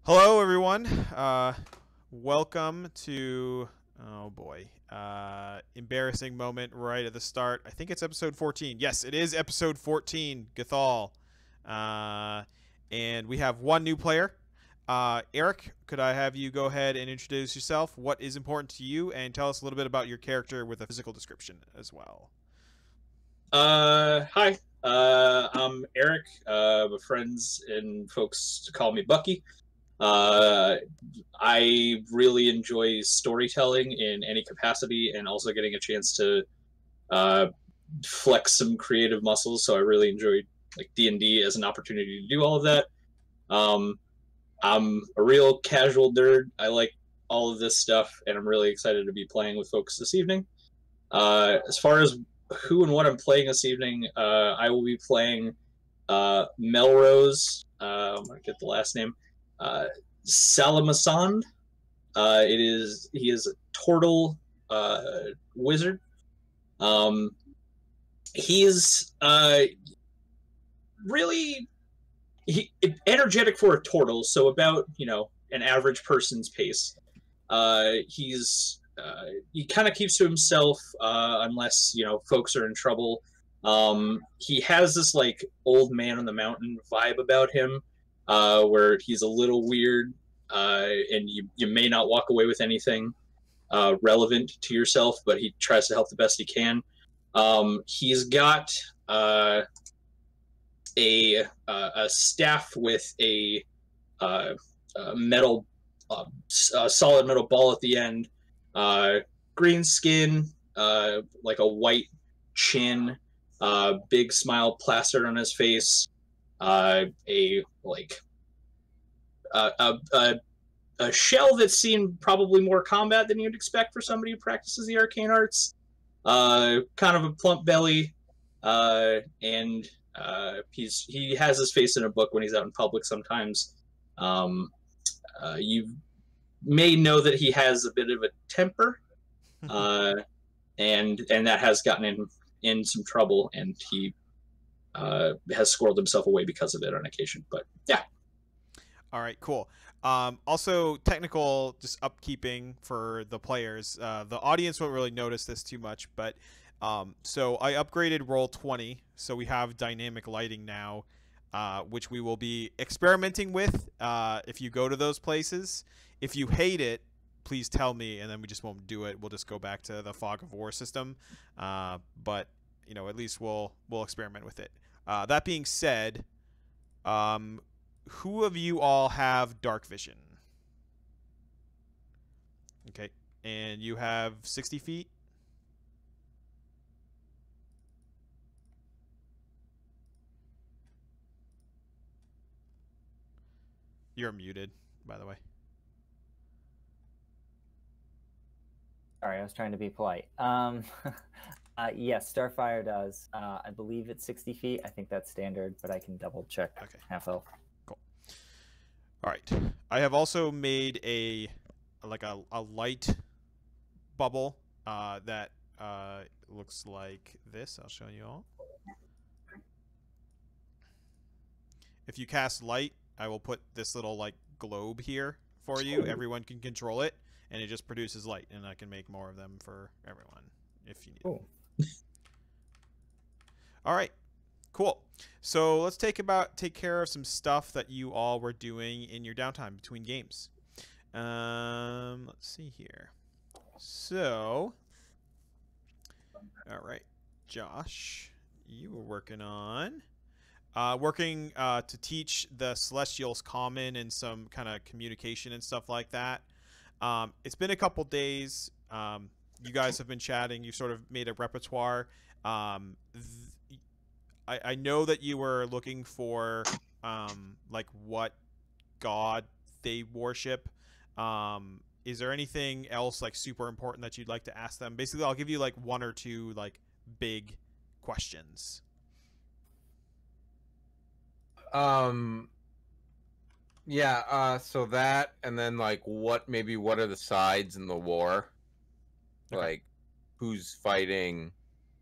Hello, everyone. Welcome to, oh boy, embarrassing moment right at the start. I think it's episode 14. Yes, it is episode 14, Gathol. And we have one new player. Eric, could I have you go ahead and introduce yourself? What is important to you? And tell us a little bit about your character with a physical description as well. Hi. I'm Eric. My friends and folks call me Bucky. Uh, I really enjoy storytelling in any capacity, and also getting a chance to uh, flex some creative muscles. So I really enjoyed like D&D as an opportunity to do all of that. Um, I'm a real casual nerd. I like all of this stuff, and I'm really excited to be playing with folks this evening. As far as who and what I'm playing this evening, I will be playing Melrose. I'm gonna get the last name. Salamasand. He is a turtle wizard. Um, he's really energetic for a turtle, so about an average person's pace. He kind of keeps to himself unless folks are in trouble. He has this like old man on the mountain vibe about him, where he's a little weird, and you may not walk away with anything relevant to yourself, but he tries to help the best he can. He's got a staff with a metal, solid metal ball at the end. Green skin, like a white chin, big smile plastered on his face. A like a shell that's seen probably more combat than you'd expect for somebody who practices the arcane arts. Kind of a plump belly, and he has his face in a book when he's out in public sometimes. You may know that he has a bit of a temper, and that has gotten him in some trouble, and he has squirreled himself away because of it on occasion. But yeah. All right, cool. Also, technical just upkeeping for the players. The audience won't really notice this too much, but so I upgraded Roll20, so we have dynamic lighting now, which we will be experimenting with if you go to those places. If you hate it, please tell me, and then we just won't do it. We'll just go back to the Fog of War system. But at least we'll experiment with it. That being said, who of you all have dark vision? Okay, and you have 60 feet? You're muted, by the way. Sorry, I was trying to be polite. Yes, Starfire does. I believe it's 60 feet. I think that's standard, but I can double check. Okay. Half elf. Cool. All right. I have also made a light bubble that looks like this. I'll show you all. If you cast light, I will put this little like globe here for you. Everyone can control it, and it just produces light, and I can make more of them for everyone if you need. Cool. All right, cool. So let's take care of some stuff that you all were doing in your downtime between games. Let's see here. So, all right, Josh, you were working on to teach the Celestials common and some kind of communication and stuff like that. It's been a couple days. You guys have been chatting. You sort of made a repertoire. I know that you were looking for like what god they worship. Is there anything else like super important that you'd like to ask them? Basically, I'll give you like one or two like big questions. Yeah, so that, and then like what are the sides in the war? Okay. Like who's fighting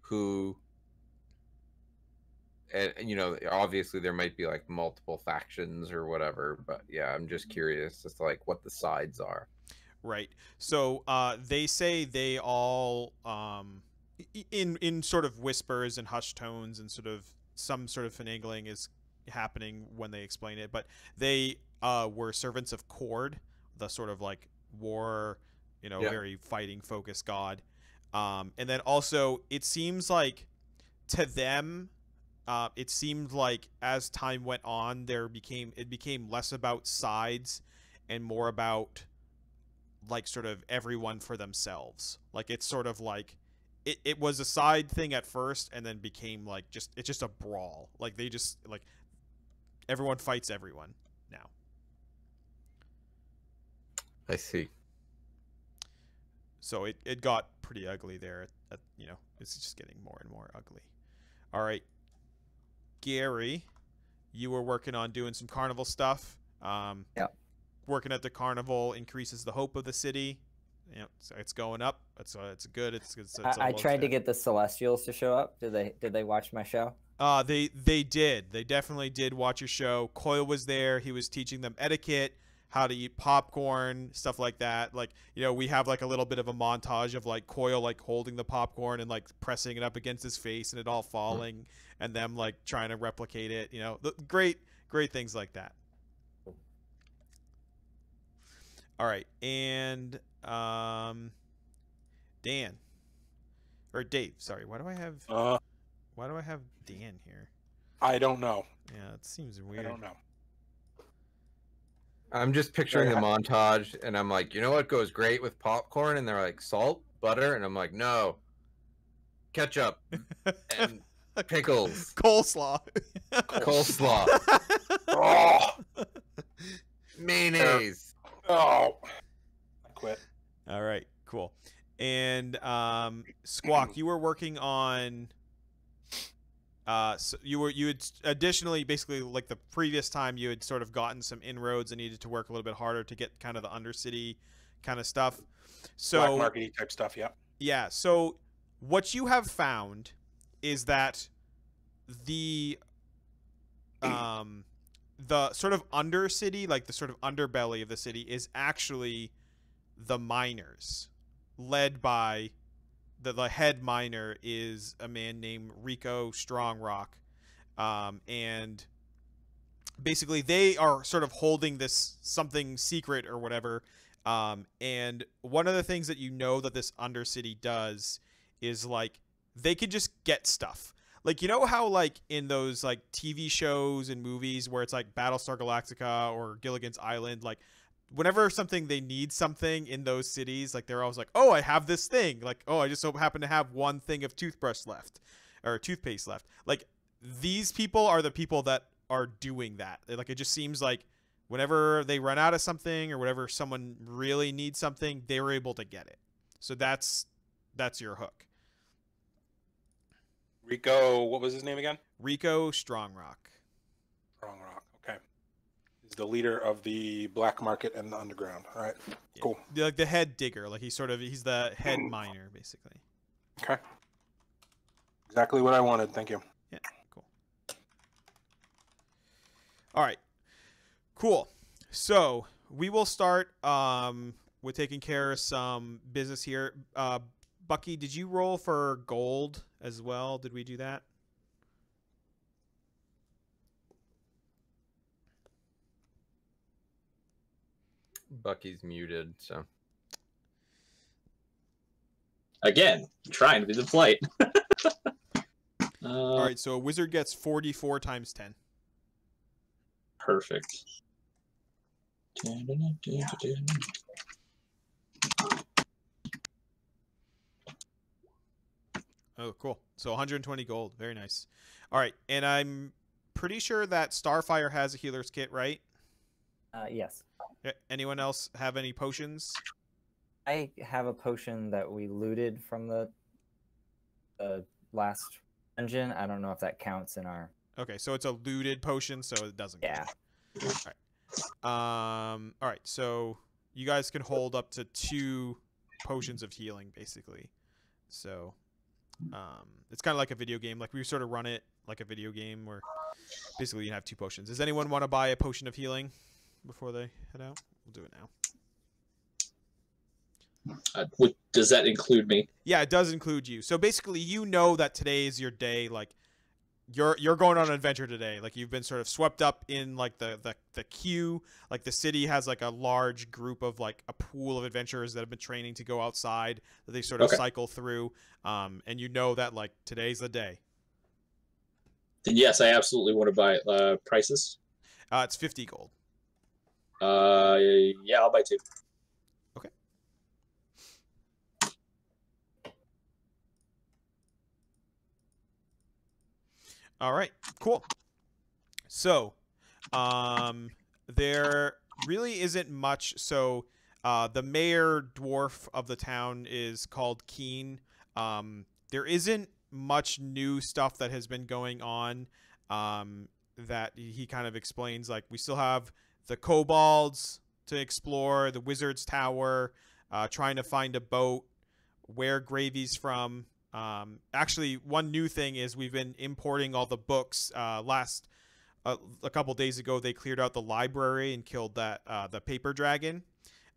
who, and you know, obviously there might be like multiple factions or whatever, but yeah, I'm just curious as to like what the sides are. Right. So they say they all in sort of whispers and hushed tones and sort of some sort of finagling is happening when they explain it, but they were servants of Cord, the sort of like war, Yeah. very fighting focused god. And then also it seems like to them it seemed like as time went on it became less about sides and more about like sort of everyone for themselves. Like it's sort of like it was a side thing at first and then became like it's just a brawl. Like they just like everyone fights everyone now. I see. So it got pretty ugly there it's just getting more and more ugly. All right. Gary, you were working on doing some carnival stuff. Yeah. Working at the carnival increases the hope of the city. So it's going up. It's good. It's I tried to get the Celestials to show up. Did they watch my show? They did. They definitely did watch your show. Coyle was there. He was teaching them etiquette, how to eat popcorn, stuff like that. Like, we have like a little bit of a montage of like Coyle like holding the popcorn and like pressing it up against his face and it all falling and them like trying to replicate it, great things like that. All right. And Dan or Dave, sorry. Why do I have Dan here? I don't know. Yeah, it seems weird. I don't know. I'm just picturing the montage, and I'm like, you know what goes great with popcorn? And they're like, salt, butter, and I'm like, no, ketchup and pickles, coleslaw, coleslaw, Oh, mayonnaise. oh, I quit. All right, cool. And Squawk, you were working on. So you had additionally basically like the previous time you had sort of gotten some inroads and needed to work a little bit harder to get kind of the Undercity kind of stuff. So Black market-y type stuff, yeah. Yeah. So what you have found is that the sort of Undercity, like the sort of underbelly of the city, is actually the miners, led by the head miner is a man named Rico Strongrock, and basically they are sort of holding this something secret or whatever. And one of the things that that this Undercity does is like they could just get stuff. Like, how like in those like TV shows and movies where it's like Battlestar Galactica or Gilligan's Island, like whenever they need something in those cities, like they're always like, oh, I have this thing. Like, oh, I just so happen to have one thing of toothbrush left or toothpaste left. Like these people are the people that are doing that. Like, it just seems like whenever they run out of something or whenever someone really needs something, they're able to get it. So that's your hook. Rico, what was his name again? Rico Strongrock. Wrong Rock. Okay. He's the leader of the black market and the underground. All right. Yeah. Cool. Like the head digger. Like he's the head miner, basically. Okay. Exactly what I wanted. Thank you. Yeah, cool. All right. Cool. So we will start with taking care of some business here. Bucky, did you roll for gold as well? Did we do that? Bucky's muted, so. Again, trying to be the flight. All right, so a wizard gets 44 times 10. Perfect. Oh, cool. So 120 gold. Very nice. All right, and I'm pretty sure that Starfire has a healer's kit, right? Yes. Anyone else have any potions? I have a potion that we looted from the last dungeon. I don't know if that counts in our... Okay, so it's a looted potion, so it doesn't count. Yeah. All right, so you guys can hold up to 2 potions of healing, basically. So It's kind of like a video game. Like we sort of run it like a video game where basically you have 2 potions. Does anyone want to buy a potion of healing before they head out? We'll do it now. Does that include me? Yeah, it does include you. So basically, you know that today is your day. Like you're going on an adventure today. Like you've been sort of swept up in like the queue. Like the city has like a large group of like a pool of adventurers that have been training to go outside that they sort of cycle through. And you know that like today's the day. Then yes, I absolutely want to buy it. Prices? It's 50 gold. Yeah, I'll buy 2. Okay. All right, cool. So, there really isn't much. So, the mayor dwarf of the town is called Keen. There isn't much new stuff that has been going on. That he kind of explains. Like we still have the kobolds to explore, the wizard's tower, trying to find a boat, where Gravy's from. Actually, one new thing is we've been importing all the books. A couple days ago, they cleared out the library and killed that the paper dragon.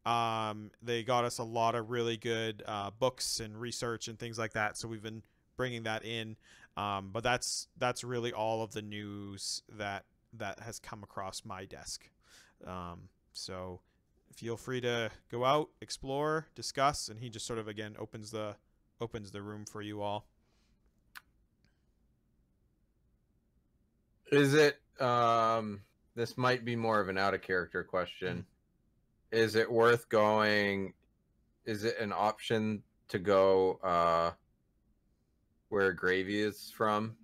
They got us a lot of really good books and research and things like that. So we've been bringing that in. But that's really all of the news that has come across my desk. So feel free to go out, explore, discuss, and he just sort of again opens the room for you all. Is it this might be more of an out of character question. Is it worth going? Is it an option to go where Gravy is from?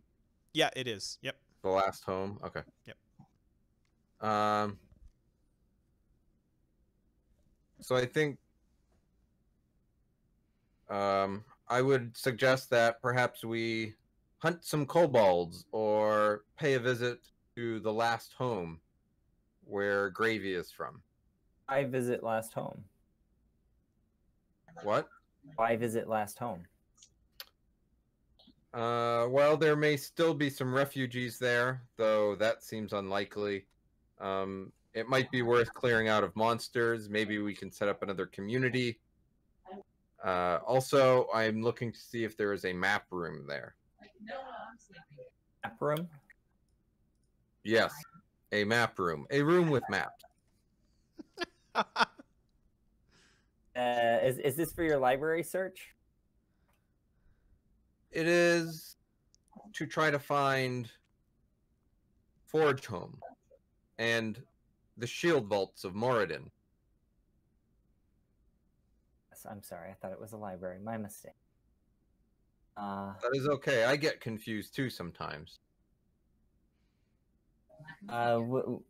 Yeah, it is. Yep. The last home? Okay. Yep. So I think I would suggest that perhaps we hunt some kobolds or pay a visit to the last home where Gravy is from. Why visit last home? What? Why visit last home? Well, there may still be some refugees there, though that seems unlikely. It might be worth clearing out of monsters. Maybe we can set up another community. Also, I'm looking to see if there is a map room there. Map room? Yes, a map room. A room with maps. Is this for your library search? It is to try to find Forge Home and the Shield Vaults of Moradin. Yes, I'm sorry. I thought it was a library. My mistake. That is okay. I get confused too sometimes. I'm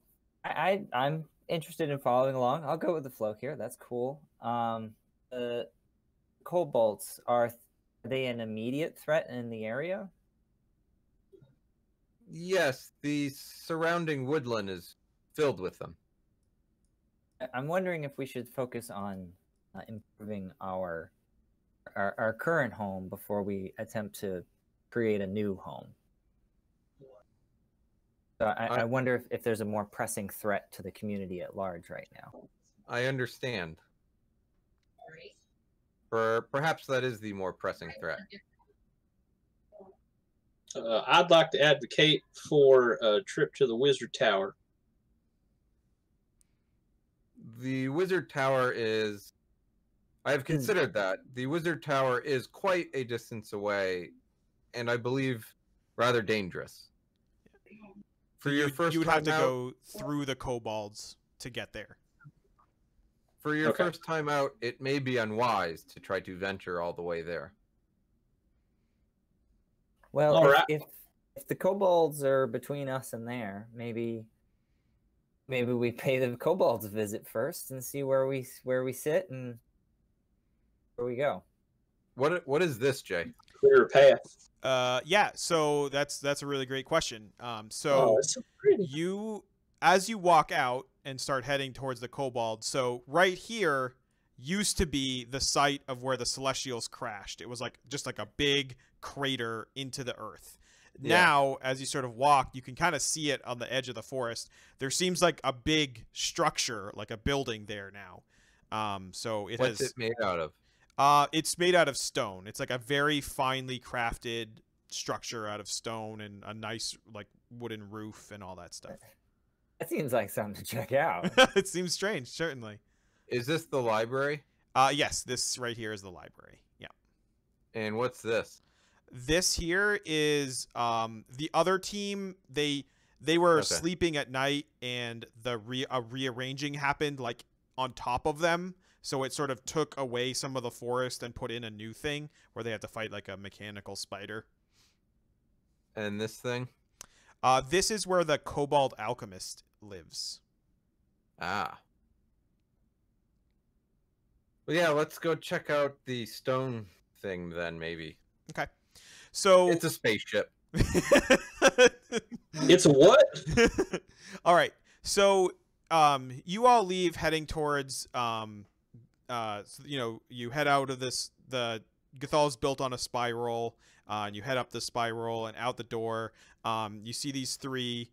interested in following along. I'll go with the flow here. That's cool. The kobolds, are they an immediate threat in the area? Yes, the surrounding woodland is filled with them. I'm wondering if we should focus on improving our current home before we attempt to create a new home. So I wonder if there's a more pressing threat to the community at large right now. I understand. Perhaps that is the more pressing threat. I'd like to advocate for a trip to the Wizard Tower. The Wizard Tower is... I have considered that. The Wizard Tower is quite a distance away, and I believe rather dangerous. For your first you would time have to out, go through the kobolds to get there. For your first time out, it may be unwise to try to venture all the way there. Well, if the kobolds are between us and there, maybe we pay the kobolds a visit first and see where we sit and where we go. What is this, Jay? Clear path. Yeah, so that's a really great question. It's so pretty. As you walk out and start heading towards the kobold, so right here used to be the site of where the Celestials crashed. It was just like a big crater into the earth. Yeah. Now, as you sort of walk, you can kind of see it on the edge of the forest. There seems like a big structure, like a building there now. So it What's has. it made out of? It's made out of stone. It's like a very finely crafted structure out of stone and a nice like wooden roof and all that stuff. That seems like something to check out. It seems strange, certainly. Is this the library? Yes, this right here is the library. Yeah. And what's this? This here is the other team. They were Okay. sleeping at night, and a rearranging happened like on top of them. So it sort of took away some of the forest and put in a new thing where they have to fight like a mechanical spider. And this thing? This is where the Kobold Alchemist lives. Ah. Well, yeah, let's go check out the stone thing then, maybe. Okay. So It's a spaceship. It's a what? all right. So you all leave heading towards you head out of the Gathol's built on a spiral, and you head up the spiral and out the door. You see these three,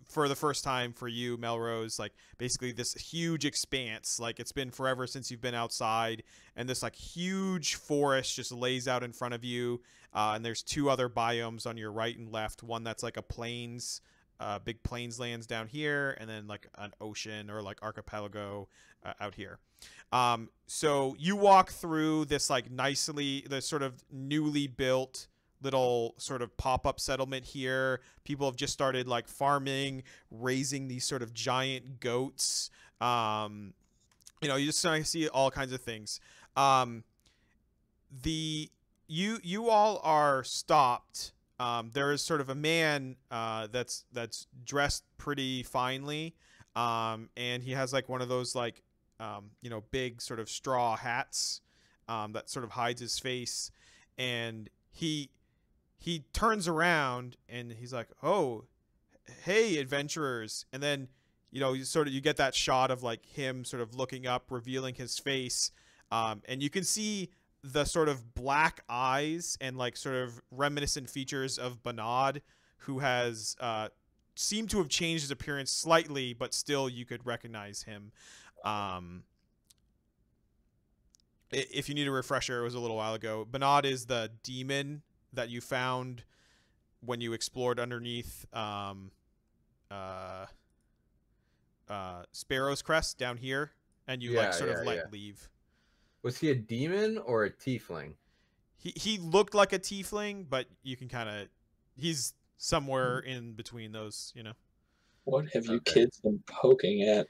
for the first time for you, Melrose, like basically this huge expanse, like it's been forever since you've been outside, and this like huge forest just lays out in front of you. And there's two other biomes on your right and left. One that's like a plains, big plains lands down here, and then like an ocean or like archipelago out here. So you walk through this like this sort of newly built little sort of pop-up settlement here. People have just started like farming, raising these sort of giant goats. You just see all kinds of things. You all are stopped. There is sort of a man that's dressed pretty finely, and he has like one of those like big sort of straw hats that sort of hides his face, and he turns around and he's like, "Oh, hey, adventurers!" And then you get that shot of like him sort of looking up, revealing his face, and you can see the sort of black eyes and like sort of reminiscent features of Bernard, who has seemed to have changed his appearance slightly, but still you could recognize him. If you need a refresher, it was a little while ago. Bernard is the demon that you found when you explored underneath Sparrow's Crest down here, and you let leave. Was he a demon or a tiefling? He looked like a tiefling, but you can kind of he's somewhere in between those, What have you kids been poking at?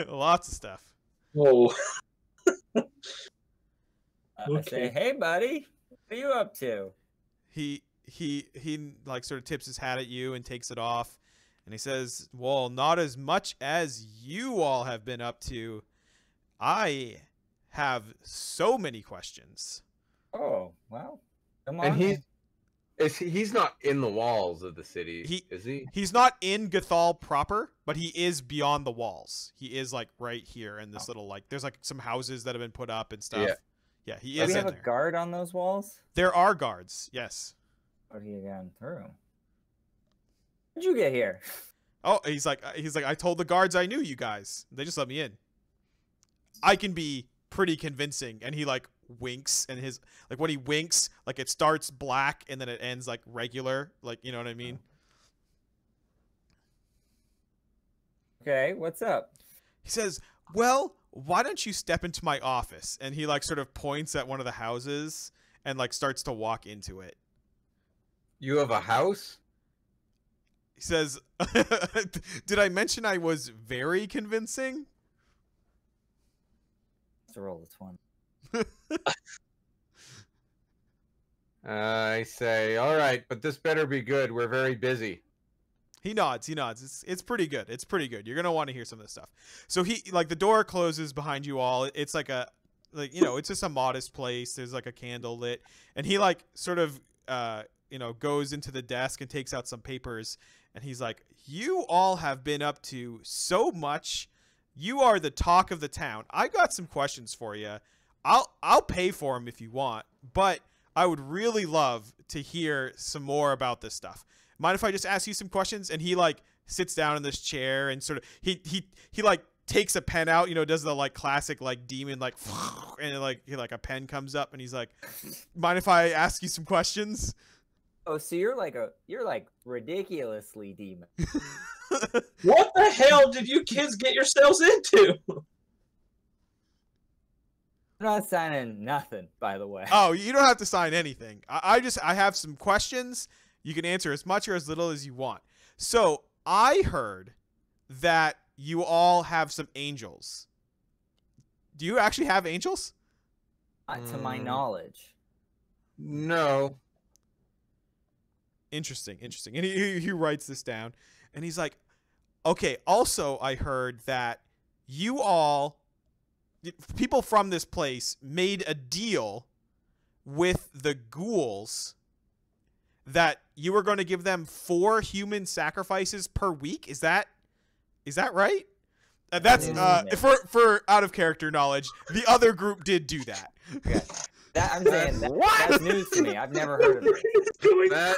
Lots of stuff. Whoa. I say, "Hey, buddy, what are you up to?" He like sort of tips his hat at you and takes it off, and he says, "Well, not as much as you all have been up to. I have so many questions." Oh, well, come on. And he's not in the walls of the city, is he? He's not in Gathol proper, but he is beyond the walls. He is like right here in this little like there's like some houses that have been put up and stuff. Yeah, he is Do we in have there. a guard on those walls? There are guards, yes. What have you gotten through? How'd you get here? Oh, he's like I told the guards I knew you guys. They just let me in. I can be pretty convincing, and he like winks, and his like when he winks, like it starts black and then it ends like regular, like you know what I mean? Okay, what's up? He says, "Well, why don't you step into my office?" And he like sort of points at one of the houses and like starts to walk into it. You have a house? He says, "Did I mention I was very convincing?" Let's roll a 20. I say, all right, but this better be good. We're very busy. He nods. It's pretty good. It's pretty good. You're gonna want to hear some of this stuff. So he like the door closes behind you all. It's like it's just a modest place. There's like a candle lit, and he like sort of goes into the desk and takes out some papers, and he's like, "You all have been up to so much. You are the talk of the town. I got some questions for you. I'll pay for them if you want, but I would really love to hear some more about this stuff. Mind if I just ask you some questions? And he like sits down in this chair and sort of he like takes a pen out, you know, does the like classic like demon like, and like a pen comes up and he's like, mind if I ask you some questions? Oh, so you're like ridiculously demon. What the hell did you kids get yourselves into? I'm not signing nothing, by the way. Oh, you don't have to sign anything. I have some questions. You can answer as much or as little as you want. So I heard that you all have some angels. Do you actually have angels? Not to my knowledge. No. Interesting. And he writes this down, and he's like, okay, also I heard that you all, people from this place, made a deal with the ghouls that you were going to give them 4 human sacrifices per week. Is that right? That's for out of character knowledge. The other group did do that. Okay. I'm saying that's news to me. I've never heard of it. That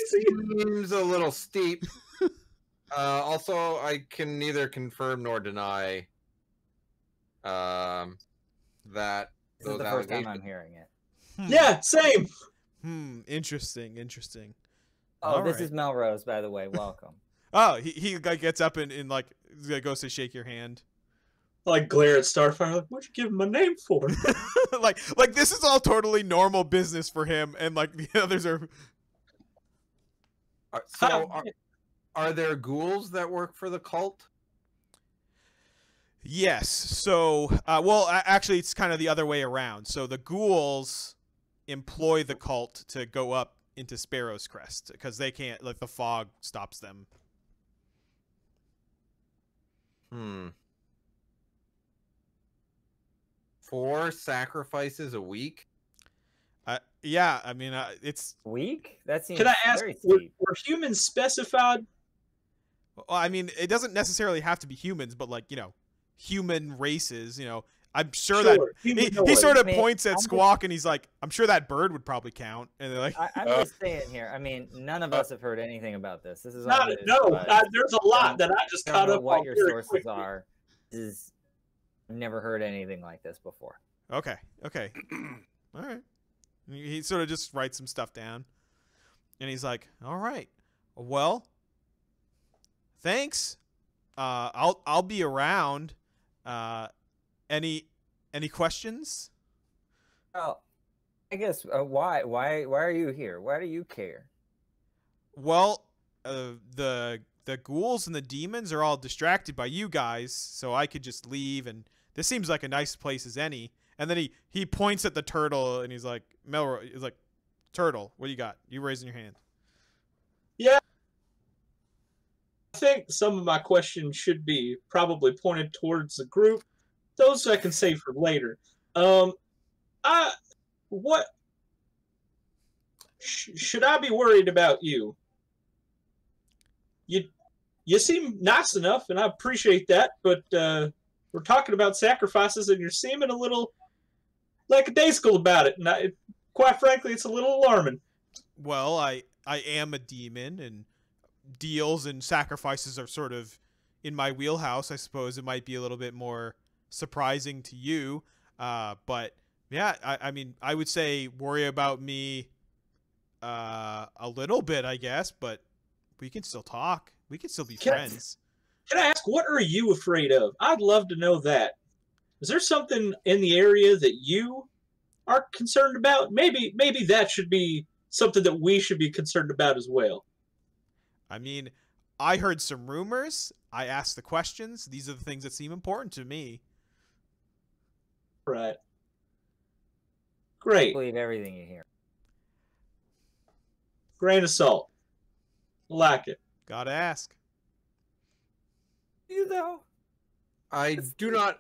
seems a little steep. Also, I can neither confirm nor deny that This is those the first time I'm allegations. hearing it. Yeah, same. Interesting. Oh, All this right. is Melrose, by the way. Welcome. Oh, he like gets up and like goes to shake your hand. Like glare at Starfire. Like, what'd you give him my name for? like this is all totally normal business for him, and like the others are. Are there ghouls that work for the cult? Yes. So, well, actually, it's kind of the other way around. So the ghouls employ the cult to go up into Sparrow's Crest because they can't. Like the fog stops them. 4 sacrifices a week? Yeah, I mean, it's. Week? That seems Can I ask, very were steep. humans specified? Well, I mean, it doesn't necessarily have to be humans, but like, you know, human races. You know, I'm sure that he humanoid. sort of I mean, points at I'm Squawk and he's like, I'm sure that bird would probably count. And they're like, I'm just saying here. I mean, none of us have heard anything about this. This is all Not, news, no, but there's a lot that I just I don't caught know up what on your very sources quickly. are. I've never heard anything like this before. okay, all right. He sort of just writes some stuff down, and he's like, all right, well, thanks. I'll be around. Any questions? Well, I guess why are you here? Why do you care? Well, the ghouls and the demons are all distracted by you guys, so I could just leave, and this seems like a nice place as any. And then he points at the turtle, and he's like, Melrose, he's like, Turtle, what do you got? You raising your hand. Yeah. I think some of my questions should be probably pointed towards the group. Those I can save for later. Should I be worried about you? You seem nice enough, and I appreciate that, but we're talking about sacrifices, and you're seeming a little lackadaisical about it, and quite frankly, it's a little alarming. Well, I am a demon, and deals and sacrifices are sort of in my wheelhouse. I suppose it might be a little bit more surprising to you, but yeah, I mean, I would say worry about me a little bit, I guess, but we can still talk. We can still be friends. Can I ask, what are you afraid of? I'd love to know that. Is there something in the area that you are concerned about? Maybe that should be something that we should be concerned about as well. I mean, I heard some rumors. I asked the questions. These are the things that seem important to me. Right. Great. Believe everything you hear. Grain of salt. Like it. Gotta ask. You though? I do not.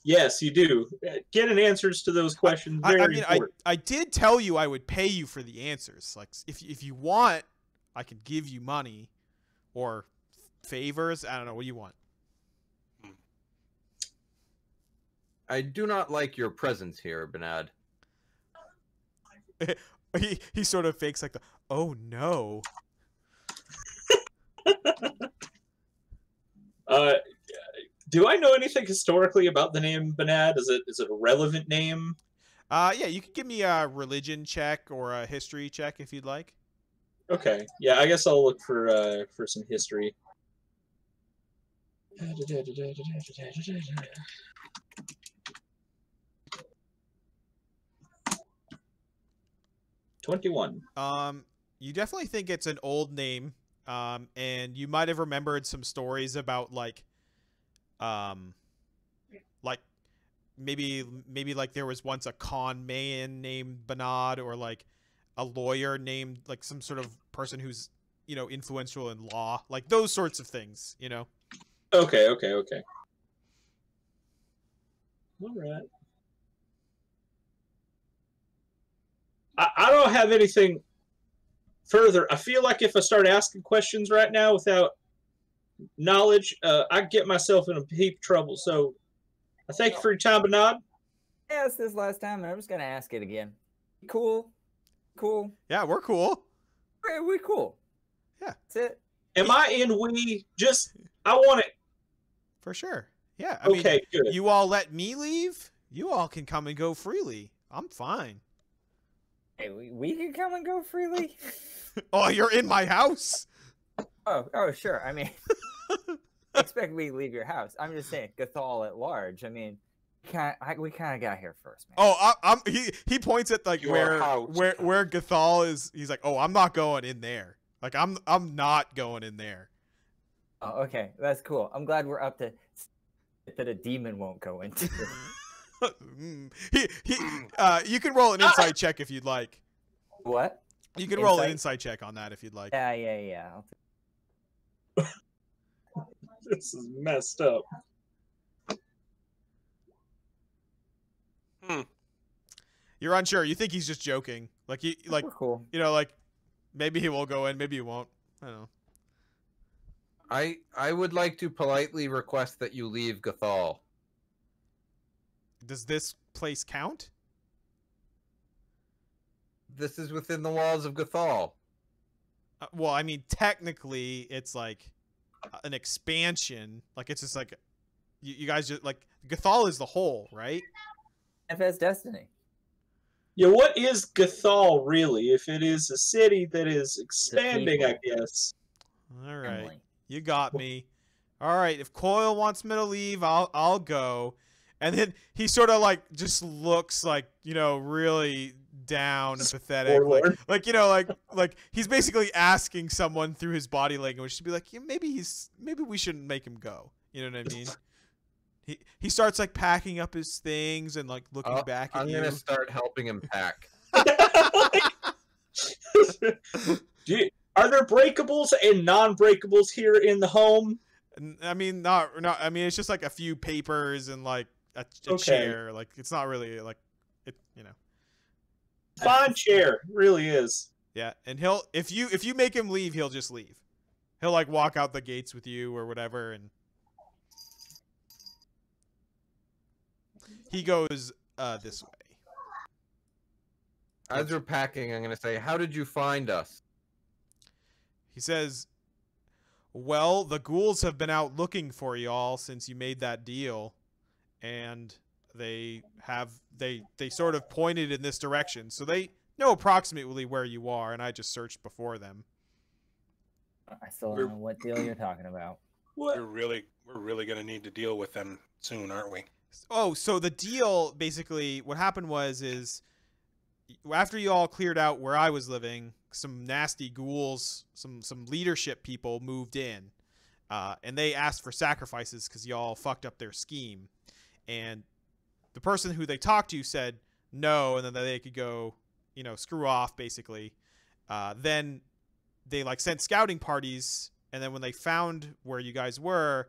Yes, you do. Getting answers to those questions very I mean, important. I did tell you I would pay you for the answers. Like, if you want, I could give you money or favors. I don't know. What do you want? I do not like your presence here, Benad. he sort of fakes like the oh no. Do I know anything historically about the name Banad? Is it a relevant name? Yeah, you could give me a religion check or a history check if you'd like. Okay, yeah, I guess I'll look for some history. 21. You definitely think it's an old name, and you might have remembered some stories about like maybe like there was once a con man named Banad, or like a lawyer named like some sort of person who's influential in law, like those sorts of things. Okay. All right. I don't have anything further. I feel like if I start asking questions right now without knowledge, I get myself in a heap of trouble. So I thank you for your time, Banad. I asked this last time, and I'm just gonna ask it again. Cool. Yeah, we're cool. We cool. Yeah, that's it. Am I in we? I want it. For sure. Yeah. I Okay, mean, good. you all let me leave. You all can come and go freely. I'm fine. Hey, we can come and go freely. Oh, you're in my house. Oh, sure. I mean, expect me to leave your house. I'm just saying, Gathol at large. I mean, we kind of got here first, man. Oh, he points at like Your house. where Gathol is. He's like, oh, I'm not going in there. Like I'm not going in there. Oh, okay, that's cool. I'm glad we're up to that a demon won't go into. You can roll an insight check if you'd like. What? You can roll an insight check on that if you'd like. Yeah. This is messed up. You're unsure. You think he's just joking. Like We're cool. like maybe he will go in, maybe he won't. I don't know. I would like to politely request that you leave Gathol. Does this place count? This is within the walls of Gathol. Well, I mean, technically, it's like an expansion. Like it's just like you guys just like Gathol is the whole, right? FS Destiny. Yeah, what is Gathol really? If it is a city that is expanding, I guess. All right. Emily. You got me. All right, if Coyle wants me to leave, I'll go. And then he sort of like just looks like, really down and pathetic. Like he's basically asking someone through his body language to be like, yeah, maybe we shouldn't make him go. You know what I mean? He starts like packing up his things and like looking back at you. I'm gonna start helping him pack. Are there breakables and non-breakables here in the home? I mean, not. I mean, it's just like a few papers and like a chair. Like it's not really like it. Fine chair, really is. Yeah, and if you make him leave, he'll just leave. He'll like walk out the gates with you or whatever, and he goes this way. As we're packing, I'm gonna say, "How did you find us?" He says, well, the ghouls have been out looking for y'all since you made that deal, and they sort of pointed in this direction, so they know approximately where you are, and I just searched before them. I still don't know what deal you're talking about. What? We're really gonna need to deal with them soon, aren't we? Oh, so the deal, basically, what happened is after you all cleared out where I was living, some nasty ghouls, some leadership people moved in, and they asked for sacrifices because y'all fucked up their scheme. And the person who they talked to said no, and then they could go, screw off, basically. Then they like sent scouting parties, and then when they found where you guys were,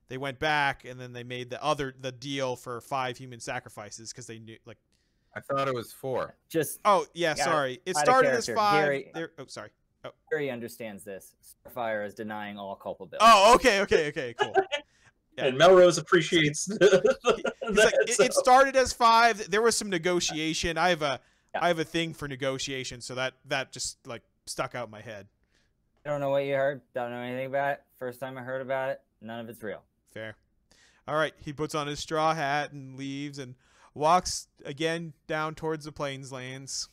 they went back, and then they made the deal for 5 human sacrifices because they knew like. I thought it was 4. Oh yeah, sorry. It started as 5. Gary, sorry. Oh. Gary understands this. Starfire is denying all culpability. Oh, okay, cool. Yeah. And Melrose appreciates He's like, it started as 5. There was some negotiation. I have I have a thing for negotiation, so that just like stuck out in my head. I don't know what you heard. Don't know anything about it. First time I heard about it. None of it's real. Fair. All right, he puts on his straw hat and leaves and walks again down towards the Plainslands.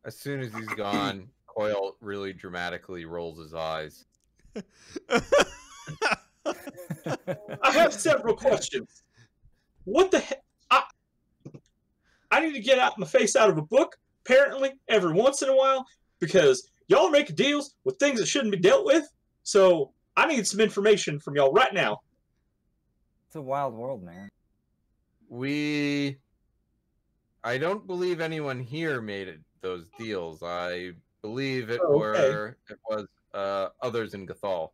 As soon as he's gone, Coil really dramatically rolls his eyes. I have several questions. What the heck? I need to get my face out of a book, apparently, every once in a while, because y'all are making deals with things that shouldn't be dealt with. So I need some information from y'all right now. It's a wild world, man. I don't believe anyone here made those deals. I believe it was others in Gathol.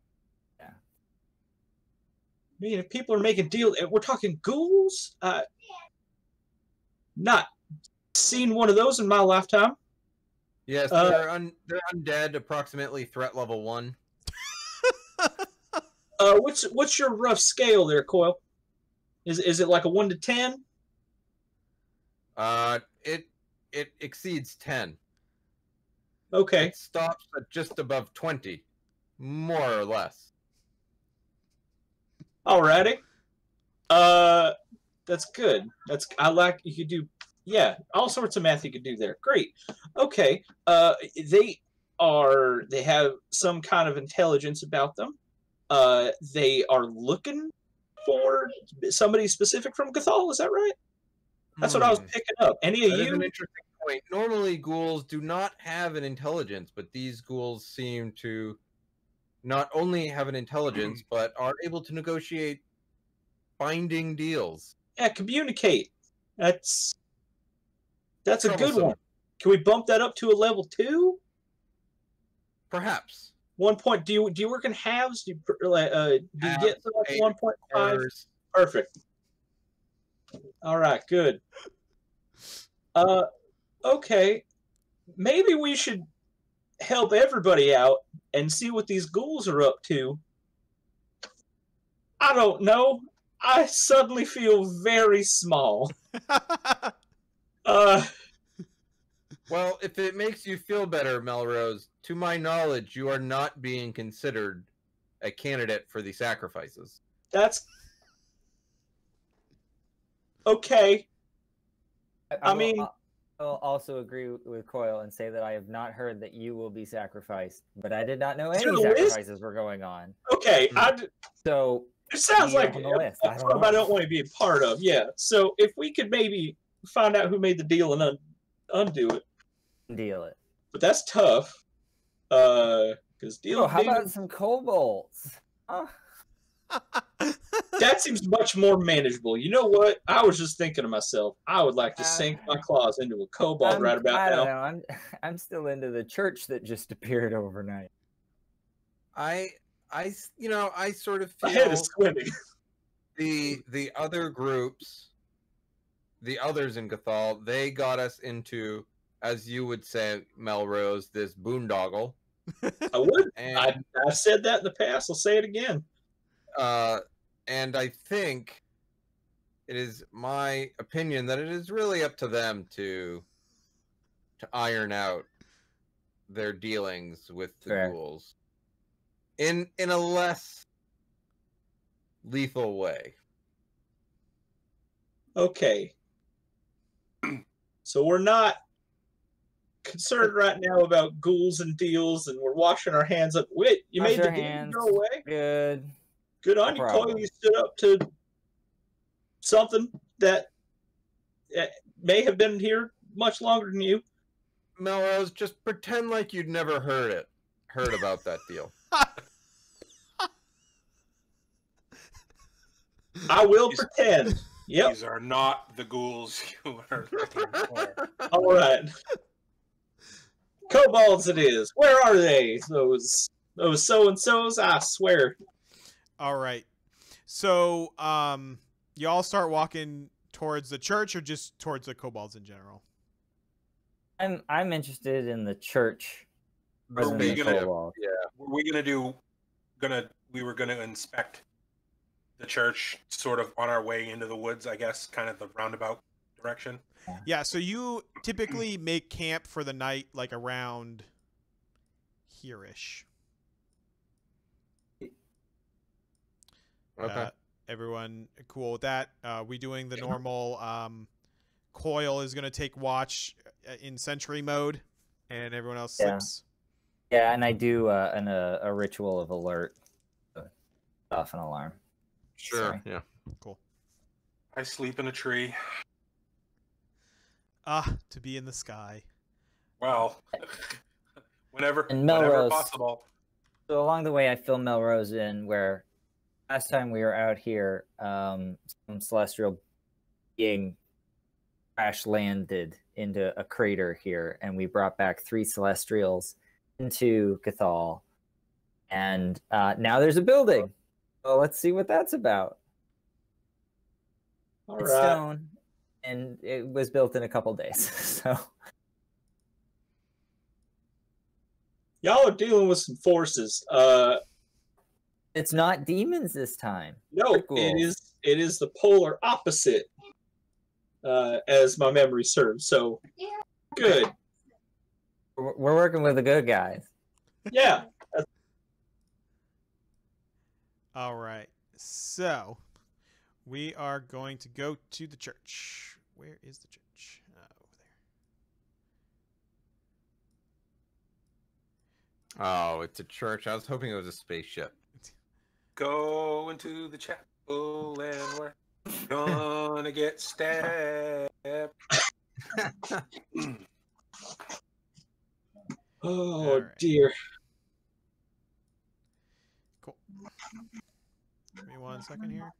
Yeah. I mean, if people are making deals, we're talking ghouls. Not seen one of those in my lifetime. Yes, they're undead, approximately threat level 1. What's your rough scale there, Coil? Is it like a 1 to 10? It exceeds 10. Okay. It stops at just above 20, more or less. Alrighty. That's good. I like you could do, all sorts of math you could do there. Great. Okay. They have some kind of intelligence about them. They are looking for somebody specific from Gathol. Is that right? That's what I was picking up. Any of That you? is an interesting point. Normally, ghouls do not have an intelligence, but these ghouls seem to not only have an intelligence, but are able to negotiate binding deals. Yeah, communicate. That's a good Troublesome. one. Can we bump that up to a level 2? Perhaps. 1 point. Do you work in halves? Do you get to like 1.5? Quarters. Perfect. All right, good. Okay. Maybe we should help everybody out and see what these ghouls are up to. I don't know. I suddenly feel very small. Well, if it makes you feel better, Melrose, to my knowledge, you are not being considered a candidate for the sacrifices. That's okay. I will also agree with Coil and say that I have not heard that you will be sacrificed, but I did not know any sacrifices were going on. Okay, So it sounds like on the list. I don't want to be a part of. Yeah. So if we could maybe find out who made the deal and undo it. Deal it. But that's tough. Because how about some kobolds? Huh? That seems much more manageable. You know what? I was just thinking to myself, I would like to sink my claws into a kobold right about I don't now. know. I'm still into the church that just appeared overnight. I sort of My head feel is swimming. the other groups, the others in Gathol, they got us into, as you would say, Melrose, this boondoggle. I would. And I've said that in the past. I'll say it again. and I think it is my opinion that it is really up to them to iron out their dealings with the ghouls in a less lethal way. Okay. So we're not concerned right now about ghouls and deals, and we're washing our hands up. Wait, you made the deal go away? Good. Good on you, Chloe. You stood up to something that may have been here much longer than you. Melrose, just pretend like you'd never heard about that deal. I will pretend. Yep. These are not the ghouls you are looking for. All right. Kobolds it is. Where are they? Those so-and-sos? I swear. All right. So, y'all start walking towards the church or just towards the kobolds in general? I'm interested in the church. Are we gonna? we were gonna inspect the church, sort of on our way into the woods, I guess, kind of the roundabout direction. Yeah, so you typically make camp for the night like around here-ish. Okay. Everyone cool with that? We doing the normal Coil is going to take watch in sentry mode, and everyone else sleeps. Yeah, and I do a ritual of alert. Off an alarm. Sure. Sorry. Yeah. Cool. I sleep in a tree. To be in the sky. Well, whenever Melrose. possible. So along the way, I fill Melrose in where last time we were out here, some celestial being crash landed into a crater here, and we brought back 3 celestials into Gathol. And now there's a building. So let's see what that's about. It's stone, and it was built in a couple days. So Y'all are dealing with some forces. it's not demons this time. No, Cool. it is the polar opposite, as my memory serves. So good. We're working with the good guys. Yeah. All right. So we are going to go to the church. Where is the church? Over there. Oh, it's a church. I was hoping it was a spaceship. Go into the chapel and we're gonna get stabbed. Oh right. dear. Cool. Give me 1 second here.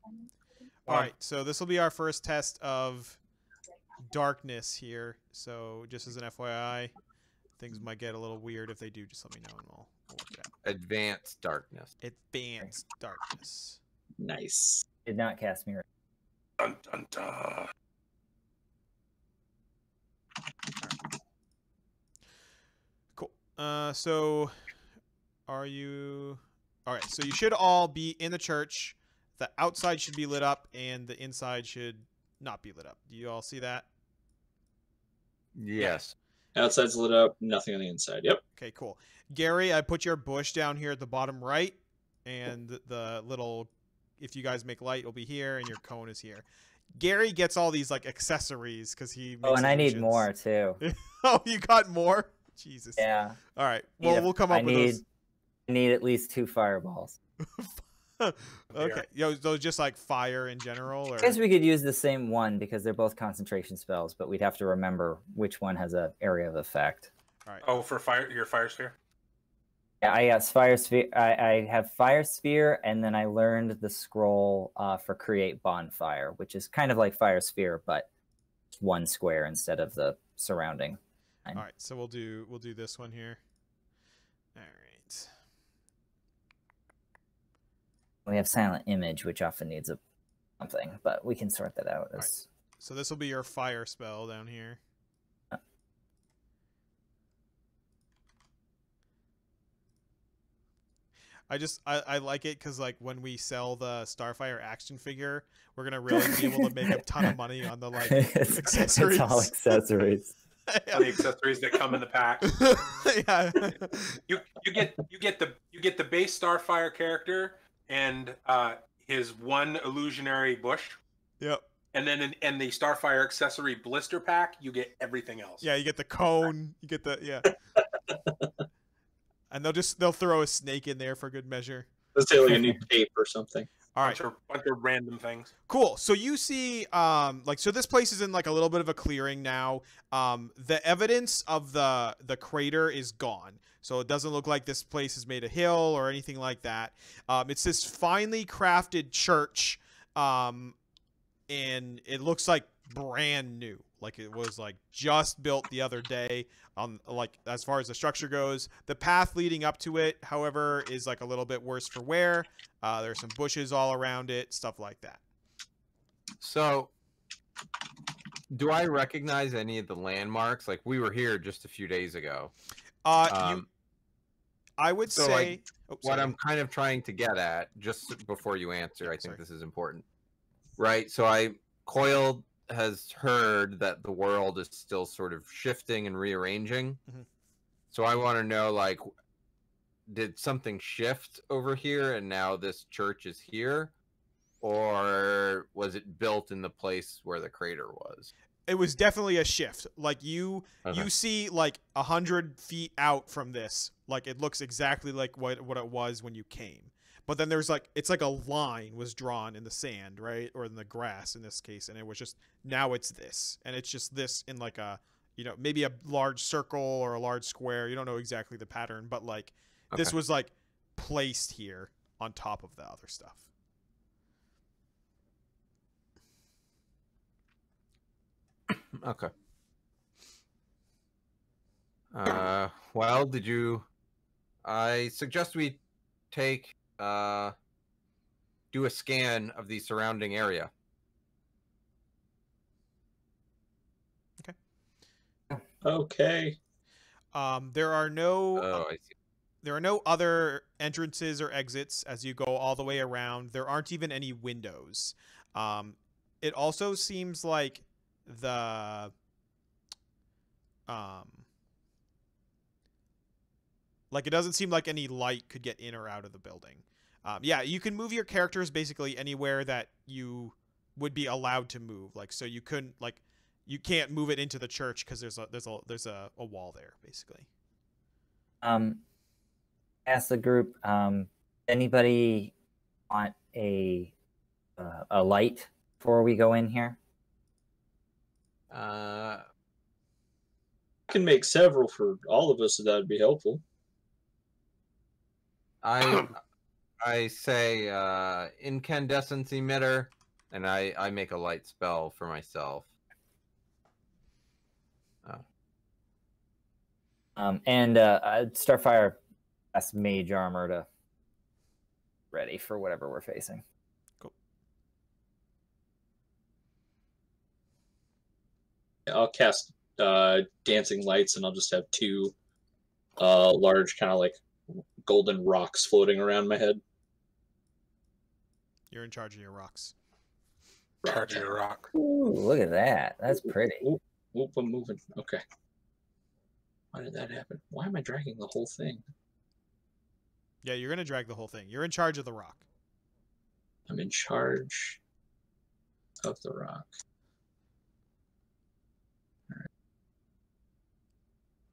All right, so this will be our first test of darkness here. So just as an FYI, things might get a little weird. If they do, just let me know and we'll work it out. Advanced darkness. Advanced darkness. Nice. Did not cast me. Dun, dun, dun. Cool. So are you... All right, so you should all be in the church. The outside should be lit up, and the inside should not be lit up. Do you all see that? Yes. Outside's lit up, nothing on the inside. Yep. Okay, cool. Gary, I put your bush down here at the bottom right, and the little, if you guys make light, it'll be here, and your cone is here. Gary gets all these like accessories because he makes And I need illusions. more too. Oh, you got more? Jesus. Yeah. All right. Well, we'll come up with those. I need at least 2 fireballs. Okay. Yo, those just like fire in general, or I guess we could use the same one because they're both concentration spells, but we'd have to remember which one has an area of effect. all right. Oh, for your fire sphere? Yeah, I got fire sphere. I have fire sphere, and then I learned the scroll for create bonfire, which is kind of like fire sphere, but 1 square instead of the surrounding. All right. So we'll do this one here. All right. We have silent image, which often needs something, but we can sort that out. As... So this will be your fire spell down here. I like it because like when we sell the Starfire action figure, we're gonna really be able to make a ton of money on the like accessories. It's all accessories. Yeah. The accessories that come in the pack. Yeah. You get the base Starfire character and his 1 illusionary bush. Yep. And then in the Starfire accessory blister pack, you get everything else. Yeah, you get the cone. You get the and they'll throw a snake in there for good measure. Let's say like a new tape or something. All right. Bunch of random things. Cool. So you see, so this place is in like a little bit of a clearing now. The evidence of the crater is gone. So it doesn't look like this place is made a hill or anything like that. It's this finely crafted church, and it looks like brand new. Like it was like just built the other day. Like as far as the structure goes, the path leading up to it, however, is like a little bit worse for wear. There's some bushes all around it, stuff like that. So, do I recognize any of the landmarks? Like we were here just a few days ago. I would so, say. like, Oh, what sorry. I'm kind of trying to get at, just before you answer, Yeah, I think sorry. this is important. Right. So Coil has heard that the world is still sort of shifting and rearranging. Mhm. So I want to know, like, did something shift over here and now this church is here? Or was it built in the place where the crater was? It was definitely a shift. Like you Okay. see like 100 feet out from this, like it looks exactly like what it was when you came. But then there's like, it's like a line was drawn in the sand, right, or in the grass in this case, and it was just, now it's this, and it's just this in like a, you know, maybe a large circle or a large square. You don't know exactly the pattern, but like this Okay. was like placed here on top of the other stuff. Okay. Well, I suggest we take, do a scan of the surrounding area. Okay. There are no Oh, I see. There are no other entrances or exits as you go all the way around. There aren't even any windows. It also seems like the like it doesn't seem like any light could get in or out of the building. Yeah, you can move your characters basically anywhere that you would be allowed to move. Like, so you couldn't, like, you can't move it into the church because there's a wall there basically. Ask the group, anybody want a light before we go in here? I can make several for all of us, so that would be helpful. I say incandescence emitter, and I make a light spell for myself. And Starfire has mage armor to ready for whatever we're facing. Cool. I'll cast dancing lights, and I'll just have two large kind of like golden rocks floating around my head. You're in charge of your rocks. Charging a rock. Ooh, look at that. That's pretty. Oop, I'm moving. Okay. Why did that happen? Why am I dragging the whole thing? Yeah, you're gonna drag the whole thing. You're in charge of the rock. I'm in charge of the rock. All right.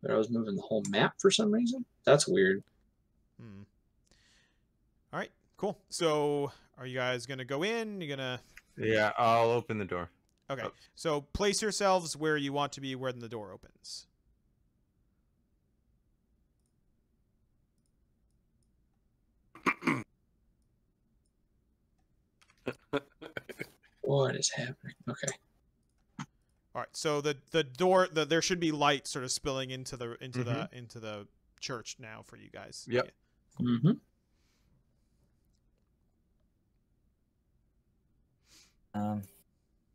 But I was moving the whole map for some reason? That's weird. All right, cool. So are you guys gonna go in? You're gonna... Yeah, I'll open the door. Okay, Oh. so place yourselves where you want to be when the door opens. What is happening? Okay. All right, so the door, there should be light sort of spilling into the church now for you guys. Yep. Yeah. Mm-hmm.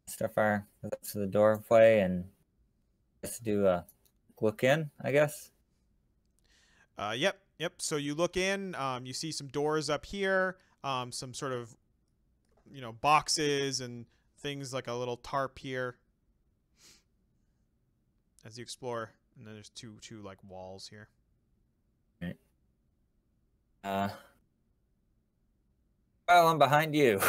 Starfire goes up to the doorway and just do a look in, I guess. Yep. So you look in, you see some doors up here, some sort of, you know, boxes and things, like a little tarp here as you explore, and then there's two like walls here. Right. Well, I'm behind you.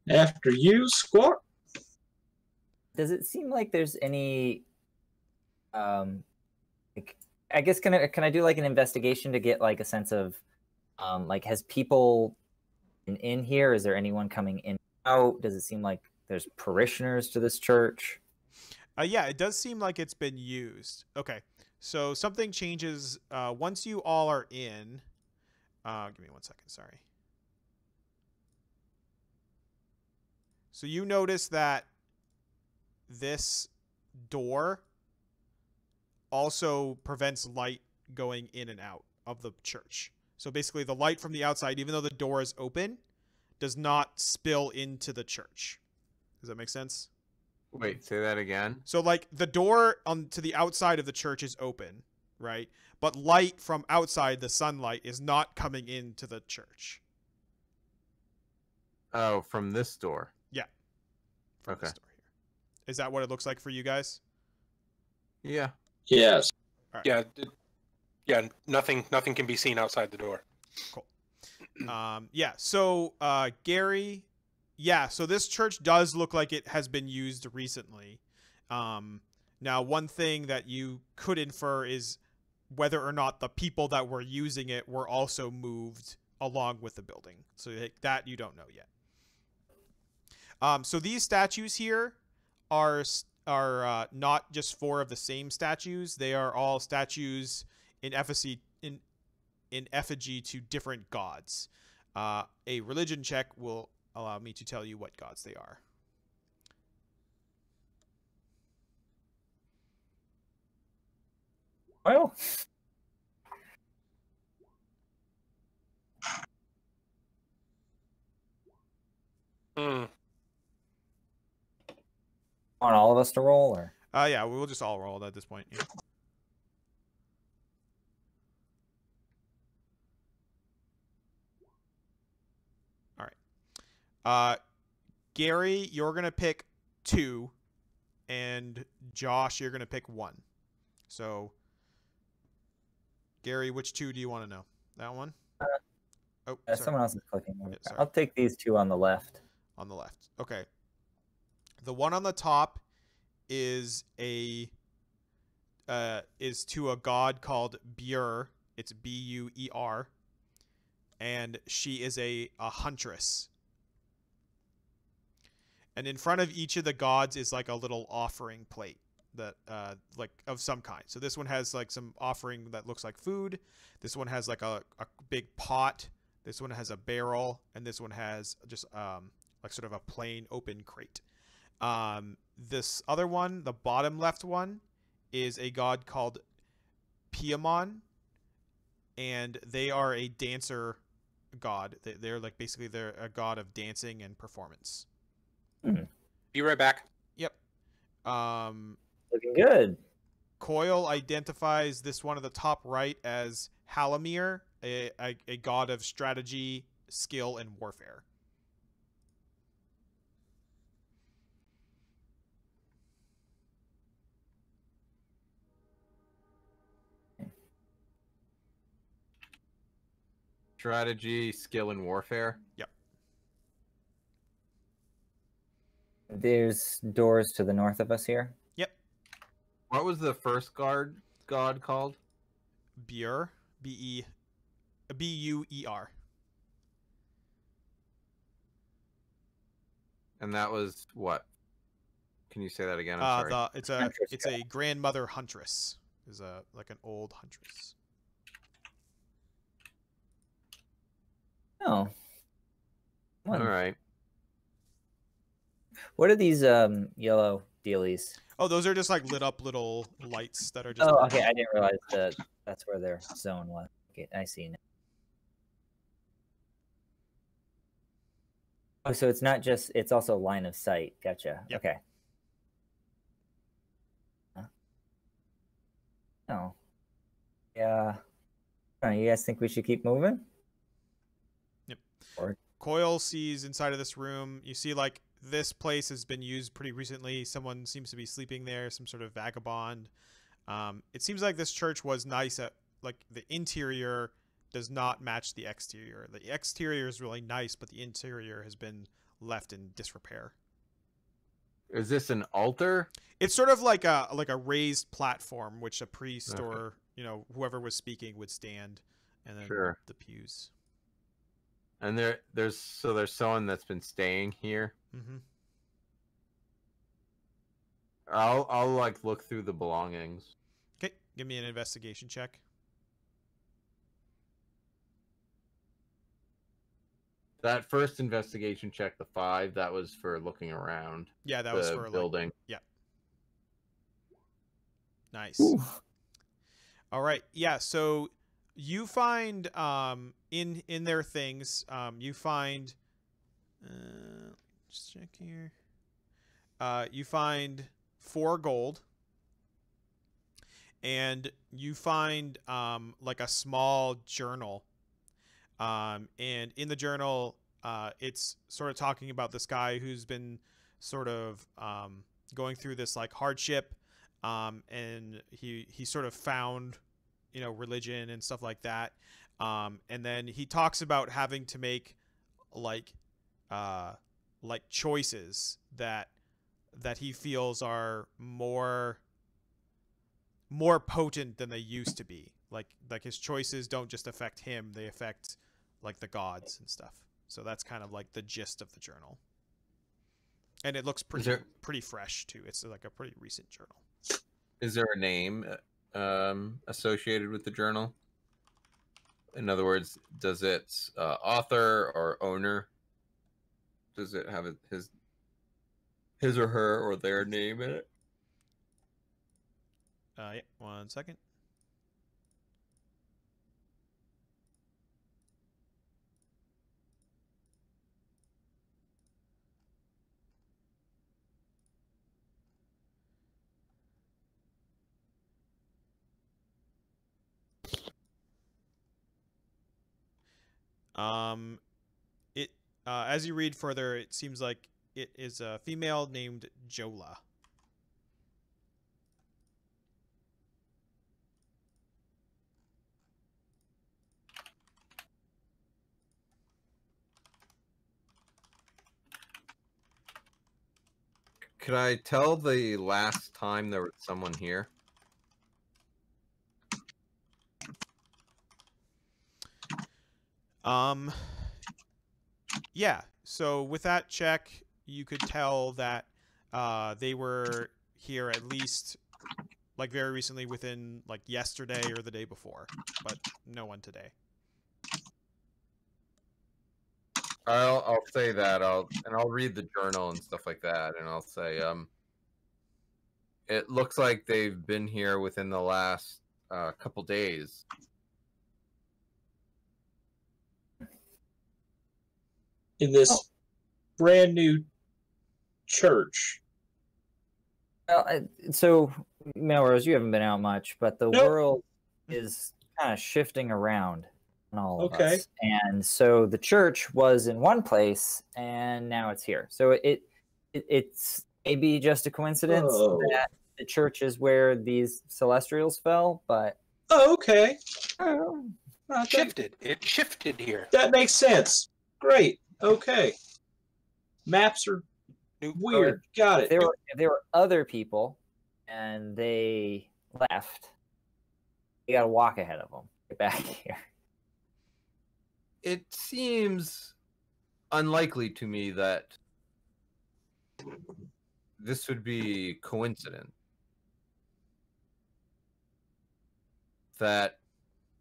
After you, Squawk. Does it seem like there's any like, I guess can I do like an investigation to get like a sense of like, has people been in here? Is there anyone coming in and out? Does it seem like there's parishioners to this church? Yeah, it does seem like it's been used. Okay, so something changes once you all are in. Give me 1 second, sorry. So you notice that this door also prevents light going in and out of the church. So basically the light from the outside, even though the door is open, does not spill into the church. Does that make sense? Wait, say that again. So like the door on to the outside of the church is open, right? But light from outside, the sunlight, is not coming into the church. Oh, from this door. Yeah. From Okay. this door here. Is that what it looks like for you guys? Yeah. Yes. Yeah, yeah. Nothing can be seen outside the door. Cool. Yeah. So Gary, yeah. So this church does look like it has been used recently. Now, one thing that you could infer is whether or not the people that were using it were also moved along with the building. So that you don't know yet. So these statues here are not just 4 of the same statues. They are all statues in effigy to different gods. A religion check will allow me to tell you what gods they are. Well, Hmm. want all of us to roll, or Yeah, we'll just all roll at this point. Yeah. All right. Gary, you're gonna pick 2, and Josh, you're gonna pick 1. So, Gary, which 2 do you want to know? That one? Oh, sorry. someone else is clicking. Yeah, sorry. I'll take these 2 on the left. On the left. Okay. The one on the top is to a god called Bur. It's Buer, and she is a huntress. And in front of each of the gods is like a little offering plate that like of some kind. So this one has like some offering that looks like food. This one has like a big pot. This one has a barrel, and this one has just like sort of a plain open crate. This other one, the bottom left one, is a god called Piamon, and they are a dancer god. They're like basically they're a god of dancing and performance. Be right back. Yep. Looking good. Coil identifies this one at the top right as Halamir, a god of strategy, skill, and warfare. Strategy, skill, and warfare. Yep. There's doors to the north of us here. Yep. What was the first god called? Bur, Buer. And that was what? Can you say that again? I'm sorry. It's a grandmother huntress. Is like an old huntress. Oh. All right. What are these yellow dealies? Oh, those are just like lit up little lights that are just. Oh, okay. I didn't realize that that's where their zone was. Okay, I see now. Oh, so it's not just, it's also line of sight. Gotcha. Yep. Okay. Huh. Oh. Yeah. You guys think we should keep moving? Yep. Or... Coil sees inside of this room. You see, like, this place has been used pretty recently. Someone seems to be sleeping there, some sort of vagabond. It seems like this church was nice at, like, the interior does not match the exterior. The exterior is really nice, but the interior has been left in disrepair. Is this an altar? It's sort of like a raised platform, which a priest or whoever was speaking would stand, and then the pews. And there's someone that's been staying here. Mm-hmm. I'll like look through the belongings. Okay, give me an investigation check. That first investigation check, the 5, that was for looking around. Yeah, that was for building. Yeah. Nice. Ooh. All right. Yeah. So you find in their things you find just check here. you find 4 gold, and you find like a small journal. And in the journal, it's sort of talking about this guy who's been sort of going through this like hardship, and he sort of found, you know, religion and stuff like that. And then he talks about having to make like choices that he feels are more potent than they used to be. Like his choices don't just affect him, they affect like the gods and stuff. So that's kind of like the gist of the journal. And it looks pretty fresh too. It's like a pretty recent journal. Is there a name associated with the journal? In other words, does its author or owner, does it have his or her or their name in it? Yeah, 1 second. It as you read further, it seems like it is a female named Jola. Could I tell the last time there was someone here? Yeah. So with that check, you could tell that they were here at least like very recently, within like yesterday or the day before, but no one today. I'll say that. I'll read the journal and stuff like that, and I'll say it looks like they've been here within the last couple days. In this brand new church. Well, so Melrose, you haven't been out much, but the world is kind of shifting around on all of us. And so the church was in one place, and now it's here. So it's maybe just a coincidence that the church is where these celestials fell, but okay. It shifted here. That makes sense. Great. Okay. Maps are weird. Got it. If there were other people and they left, you got to walk ahead of them. Get back here. It seems unlikely to me that this would be coincidence. That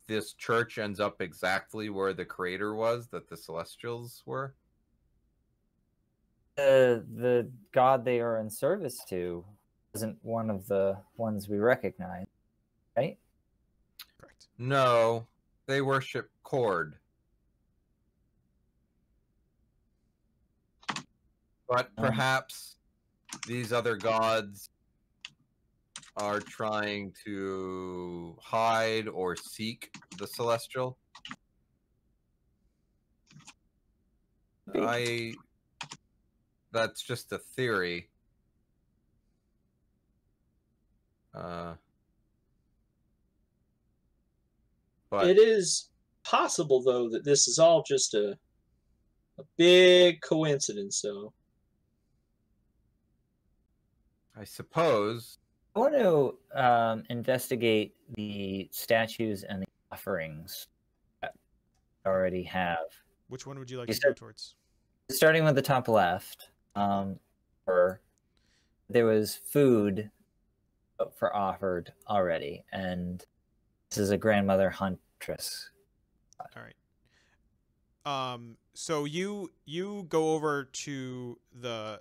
this church ends up exactly where the creator was, that the Celestials were. The god they are in service to isn't one of the ones we recognize, right? Correct. No, they worship Cord. But perhaps these other gods are trying to hide or seek the Celestial. That's just a theory. But it is possible, though, that this is all just a big coincidence. So, I suppose I want to investigate the statues and the offerings that we already have. Which one would you like to go towards? Starting with the top left, there was food for offered already, and this is a grandmother huntress. All right. So you go over to the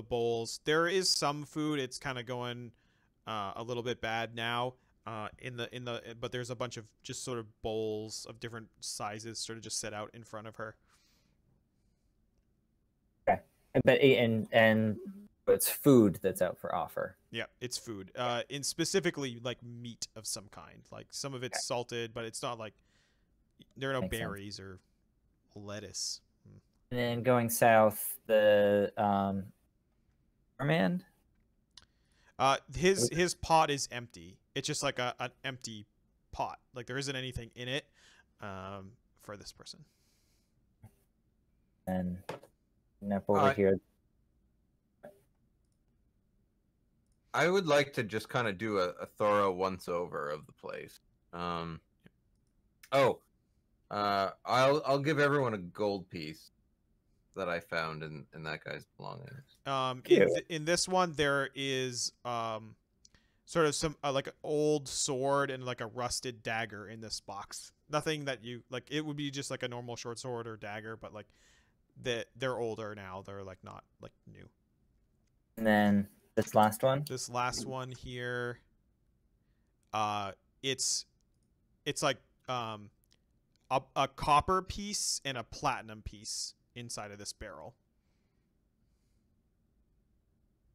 bowls. There is some food. It's kind of going a little bit bad now. But there's a bunch of just sort of bowls of different sizes sort of just set out in front of her. Okay, but and It's food that's out for offer. Yeah, it's food. In specifically like meat of some kind. Like some of it's salted, but it's not like there are no Makes sense. berries or lettuce. And then going south, the man. His pot is empty. It's just like an empty pot. Like there isn't anything in it for this person. And up over here. I would like to just kind of do a thorough once over of the place. I'll give everyone a gold piece that I found in that guy's belongings. In this one there is sort of some like an old sword and like a rusted dagger in this box. Nothing that you like. It would be just like a normal short sword or dagger, but like they're older now. They're like not like new. And then this last one. This last one here, it's like a copper piece and a platinum piece inside of this barrel.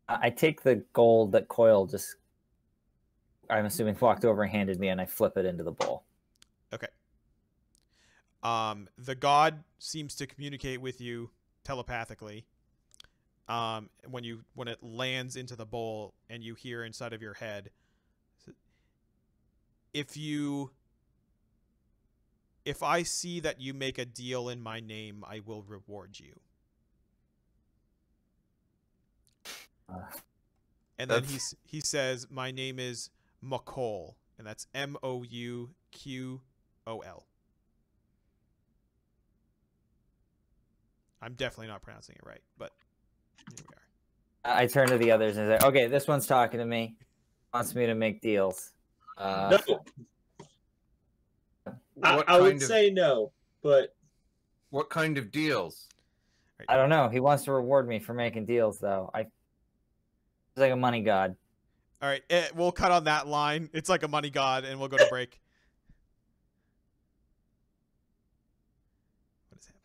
I take the gold that Coil just, I'm assuming, walked over and handed me, and I flip it into the bowl. Okay. The god seems to communicate with you telepathically. When it lands into the bowl and you hear inside of your head, if I see that you make a deal in my name, I will reward you. And then he says, my name is Mouqol, and that's Mouqol. I'm definitely not pronouncing it right, but here we are. I turn to the others and say, okay, this one's talking to me. Wants me to make deals. No. I would say no, but... What kind of deals? I don't know. He wants to reward me for making deals, though. He's like a money god. All right, we'll cut on that line. It's like a money god, and we'll go to break. What is happening?